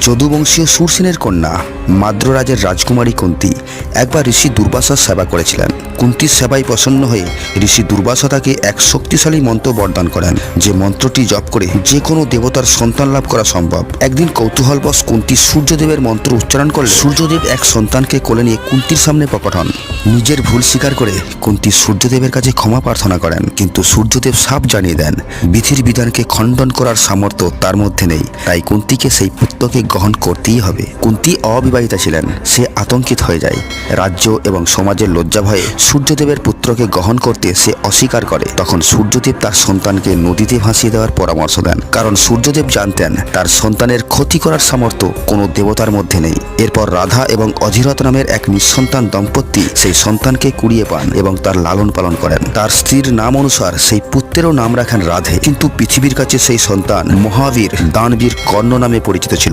যদুবংশীয় সুরসেনের কন্যা মাদ্ররাজের রাজকুমারী কুন্তী একবার ঋষি দুর্বাসার সেবা করেছিলেন। কুন্তীর সেবায় প্রসন্ন হয়ে ঋষি দুর্বাসা তাকে এক শক্তিশালী মন্ত্র বরদান করেন, যে মন্ত্রটি জপ করে যে কোনো দেবতার সন্তান লাভ করা সম্ভব। একদিন কৌতূহলবশ কুন্তী সূর্যদেবের মন্ত্র উচ্চারণ করলে সূর্যদেব এক সন্তানকে কোলে নিয়ে কুন্তীর সামনে প্রকট হন। নিজের ভুল স্বীকার করে কুন্তী সূর্যদেবের কাছে ক্ষমা প্রার্থনা করেন, কিন্তু সূর্যদেব সাফ জানিয়ে দেন বিধির বিধানকে খণ্ডন করার সামর্থ্য তার মধ্যে নেই, তাই কুন্তীকে সেই পুত্রকে গ্রহণ করতেই হবে। কুন্তী অবিবাহিতা ছিলেন, সে আতঙ্কিত হয়ে যায়। রাজ্য এবং সমাজের লজ্জা ভয়ে সূর্যদেবের পুত্রকে গ্রহণ করতে সে অস্বীকার করে। তখন সূর্যদেব তার সন্তানকে নদীতে ভাসিয়ে দেওয়ার পরামর্শ দেন, কারণ সূর্যদেব জানতেন তার সন্তানের ক্ষতি করার সামর্থ্য কোনো দেবতার মধ্যে নেই। এরপর রাধা এবং অধীরথ নামের এক নিঃসন্তান দম্পতি সেই সন্তানকে কুড়িয়ে পান এবং তার লালন পালন করেন। তার স্ত্রীর নাম অনুসার সেই পুত্রেরও নাম রাখেন রাধে, কিন্তু পৃথিবীর কাছে সেই সন্তান মহাবীর দানবীর কর্ণ নামে পরিচিত ছিল।